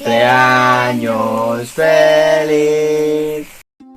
cumpleaños feliz.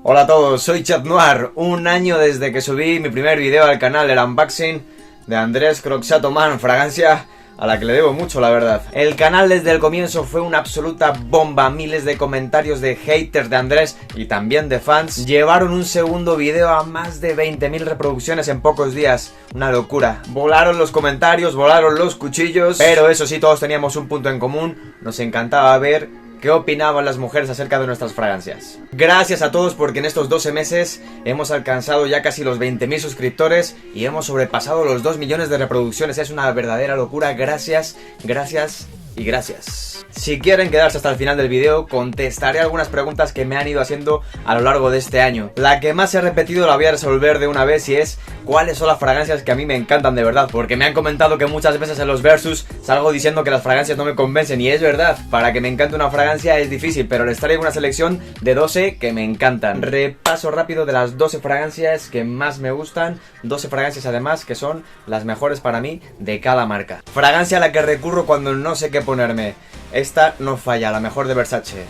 Hola a todos, soy Chat Noir. Un año desde que subí mi primer video al canal, el unboxing de Andrés Croxato Man, fragancia a la que le debo mucho, la verdad. El canal desde el comienzo fue una absoluta bomba. Miles de comentarios de haters de Andrés y también de fans llevaron un segundo video a más de 20.000 reproducciones en pocos días. Una locura. Volaron los comentarios, volaron los cuchillos, pero eso sí, todos teníamos un punto en común. Nos encantaba ver qué opinaban las mujeres acerca de nuestras fragancias. Gracias a todos porque en estos 12 meses hemos alcanzado ya casi los 20.000 suscriptores y hemos sobrepasado los 2 millones de reproducciones. Es una verdadera locura. Gracias, gracias y gracias. Si quieren quedarse hasta el final del video, contestaré algunas preguntas que me han ido haciendo a lo largo de este año. La que más he repetido la voy a resolver de una vez y es: ¿cuáles son las fragancias que a mí me encantan de verdad? Porque me han comentado que muchas veces en los versus salgo diciendo que las fragancias no me convencen, y es verdad. Para que me encante una fragancia es difícil, pero les traigo una selección de 12 que me encantan. Repaso rápido de las 12 fragancias que más me gustan. 12 fragancias además que son las mejores para mí de cada marca. Fragancia a la que recurro cuando no sé qué ponerme. Esta no falla, la mejor de Versace.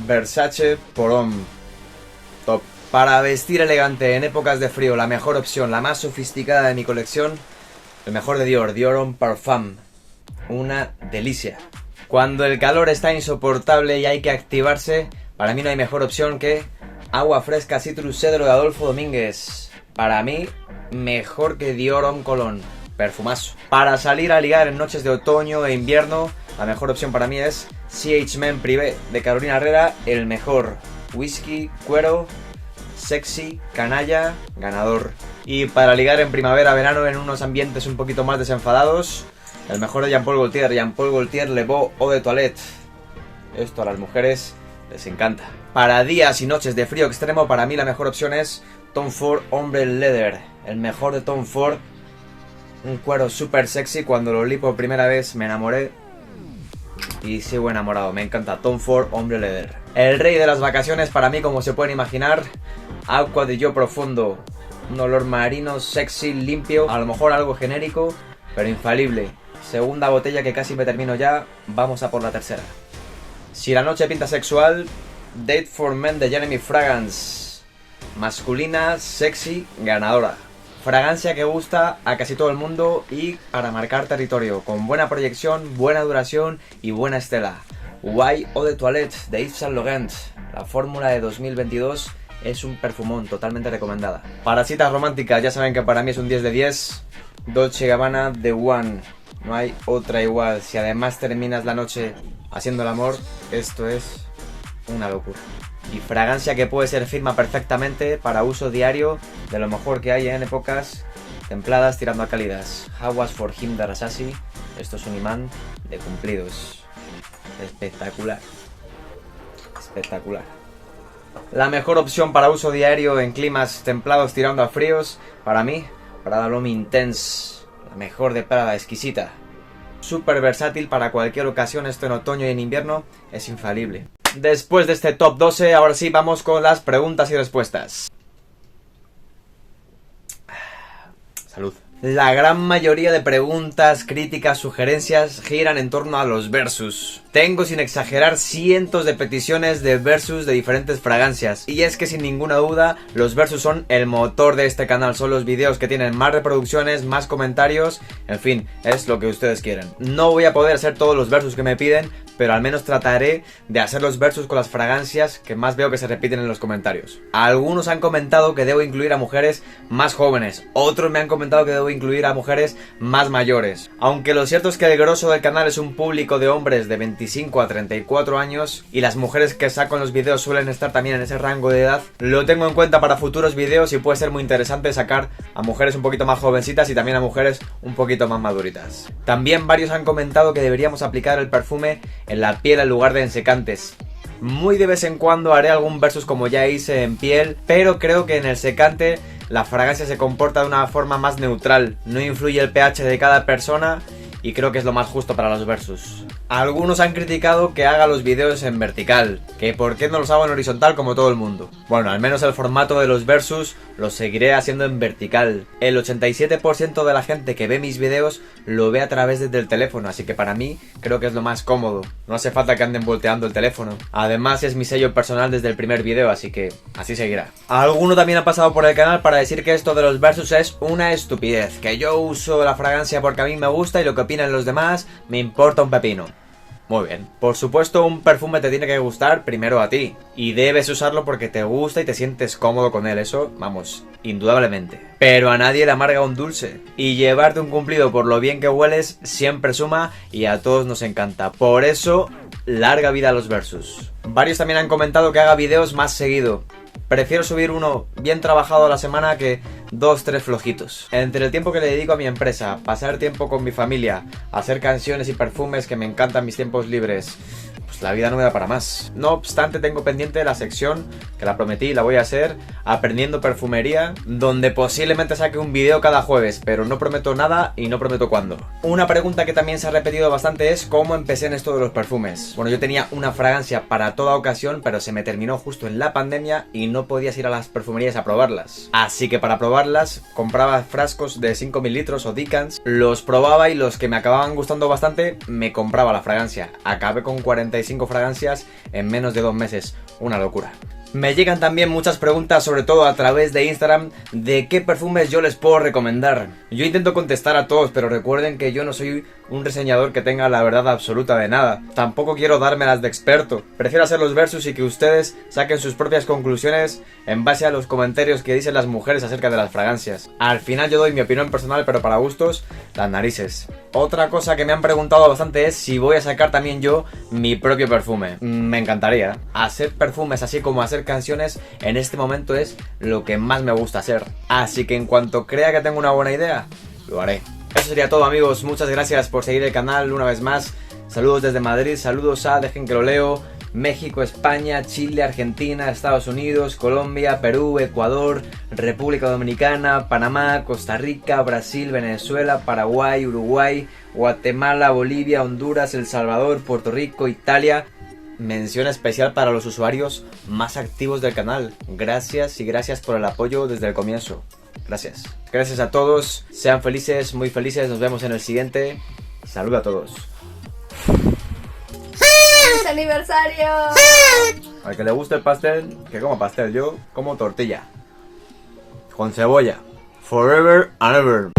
Versace Pour Homme. Top. Para vestir elegante en épocas de frío, la mejor opción, la más sofisticada de mi colección, el mejor de Dior, Dior Homme Parfum. Una delicia. Cuando el calor está insoportable y hay que activarse, para mí no hay mejor opción que agua fresca Citrus Cedro de Adolfo Domínguez. Para mí, mejor que Dior Homme Cologne. Perfumazo. Para salir a ligar en noches de otoño e invierno, la mejor opción para mí es CH Men Privé de Carolina Herrera, el mejor. Whisky, cuero, sexy, canalla, ganador. Y para ligar en primavera-verano en unos ambientes un poquito más desenfadados, el mejor de Jean Paul Gaultier, Jean Paul Gaultier Le Beau Eau de Toilette. Esto a las mujeres les encanta. Para días y noches de frío extremo, para mí la mejor opción es Tom Ford Hombre Leather, el mejor de Tom Ford. Un cuero súper sexy. Cuando lo olí por primera vez me enamoré y sigo enamorado. Me encanta Tom Ford Hombre Leather. El rey de las vacaciones para mí, como se pueden imaginar, Acqua di Gio Profondo. Un olor marino, sexy, limpio. A lo mejor algo genérico, pero infalible. Segunda botella que casi me termino ya. Vamos a por la tercera. Si la noche pinta sexual, Date for Men de Jeremy Fragrance. Masculina, sexy, ganadora. Fragancia que gusta a casi todo el mundo y para marcar territorio, con buena proyección, buena duración y buena estela. White Eau de Toilette de Yves Saint Laurent. La fórmula de 2022 es un perfumón, totalmente recomendada. Para citas románticas, ya saben que para mí es un 10 de 10. Dolce & Gabbana The One. No hay otra igual. Si además terminas la noche haciendo el amor, esto es una locura. Y fragancia que puede ser firma perfectamente para uso diario, de lo mejor que hay en épocas templadas tirando a cálidas. How Was For Him de Rassasi. Esto es un imán de cumplidos. Espectacular. Espectacular. La mejor opción para uso diario en climas templados tirando a fríos, para mí, Prada L'Homme Intense. La mejor de Prada, exquisita. Súper versátil para cualquier ocasión, esto en otoño y en invierno es infalible. Después de este top 12, ahora sí vamos con las preguntas y respuestas. Salud. La gran mayoría de preguntas, críticas, sugerencias giran en torno a los versus. Tengo, sin exagerar, cientos de peticiones de versus de diferentes fragancias. Y es que sin ninguna duda, los versus son el motor de este canal. Son los videos que tienen más reproducciones, más comentarios. En fin, es lo que ustedes quieren. No voy a poder hacer todos los versus que me piden, pero al menos trataré de hacer los versus con las fragancias que más veo que se repiten en los comentarios. Algunos han comentado que debo incluir a mujeres más jóvenes. Otros me han comentado que debo incluir a mujeres más mayores. Aunque lo cierto es que el grosso del canal es un público de hombres de 25 a 34 años y las mujeres que saco en los videos suelen estar también en ese rango de edad, lo tengo en cuenta para futuros videos y puede ser muy interesante sacar a mujeres un poquito más jovencitas y también a mujeres un poquito más maduritas. También varios han comentado que deberíamos aplicar el perfume en la piel en lugar de en secantes. Muy de vez en cuando haré algún versus como ya hice en piel, pero creo que en el secante la fragancia se comporta de una forma más neutral, no influye el pH de cada persona y creo que es lo más justo para los versus. Algunos han criticado que haga los vídeos en vertical, que por qué no los hago en horizontal como todo el mundo. Bueno, al menos el formato de los versus los seguiré haciendo en vertical. El 87% de la gente que ve mis vídeos lo ve a través del teléfono, así que para mí creo que es lo más cómodo. No hace falta que anden volteando el teléfono. Además es mi sello personal desde el primer vídeo, así que así seguirá. Alguno también ha pasado por el canal para decir que esto de los versus es una estupidez, que yo uso la fragancia porque a mí me gusta y lo que opinan los demás me importa un pepino. Muy bien. Por supuesto, un perfume te tiene que gustar primero a ti. Y debes usarlo porque te gusta y te sientes cómodo con él. Eso, vamos, indudablemente. Pero a nadie le amarga un dulce. Y llevarte un cumplido por lo bien que hueles siempre suma y a todos nos encanta. Por eso, larga vida a los versus. Varios también han comentado que haga vídeos más seguido. Prefiero subir uno bien trabajado a la semana que 2-3 flojitos. Entre el tiempo que le dedico a mi empresa, pasar tiempo con mi familia, hacer canciones y perfumes que me encantan mis tiempos libres, pues la vida no me da para más. No obstante, tengo pendiente la sección, que la prometí y la voy a hacer, aprendiendo perfumería, donde posiblemente saque un vídeo cada jueves, pero no prometo nada y no prometo cuándo. Una pregunta que también se ha repetido bastante es cómo empecé en esto de los perfumes. Bueno, yo tenía una fragancia para toda ocasión, pero se me terminó justo en la pandemia y no podías ir a las perfumerías a probarlas. Así que para probarlas, compraba frascos de 5 mililitros o decants, los probaba y los que me acababan gustando bastante, me compraba la fragancia. Acabé con 45 fragancias en menos de 2 meses. Una locura. Me llegan también muchas preguntas, sobre todo a través de Instagram, de qué perfumes yo les puedo recomendar. Yo intento contestar a todos, pero recuerden que yo no soy un reseñador que tenga la verdad absoluta de nada. Tampoco quiero dármelas de experto. Prefiero hacer los versus y que ustedes saquen sus propias conclusiones en base a los comentarios que dicen las mujeres acerca de las fragancias. Al final yo doy mi opinión personal, pero para gustos, las narices. Otra cosa que me han preguntado bastante es si voy a sacar también yo mi propio perfume. Me encantaría. Hacer perfumes así como hacer canciones en este momento es lo que más me gusta hacer. Así que en cuanto crea que tengo una buena idea, lo haré. Eso sería todo, amigos. Muchas gracias por seguir el canal una vez más. Saludos desde Madrid, saludos a Dejen que lo leo, México, España, Chile, Argentina, Estados Unidos, Colombia, Perú, Ecuador, República Dominicana, Panamá, Costa Rica, Brasil, Venezuela, Paraguay, Uruguay, Guatemala, Bolivia, Honduras, El Salvador, Puerto Rico, Italia. Mención especial para los usuarios más activos del canal. Gracias y gracias por el apoyo desde el comienzo. Gracias. Gracias a todos. Sean felices, muy felices. Nos vemos en el siguiente. Saludos a todos. ¡Feliz aniversario! Al que le guste el pastel, que coma pastel. Yo como tortilla. Con cebolla. Forever and ever.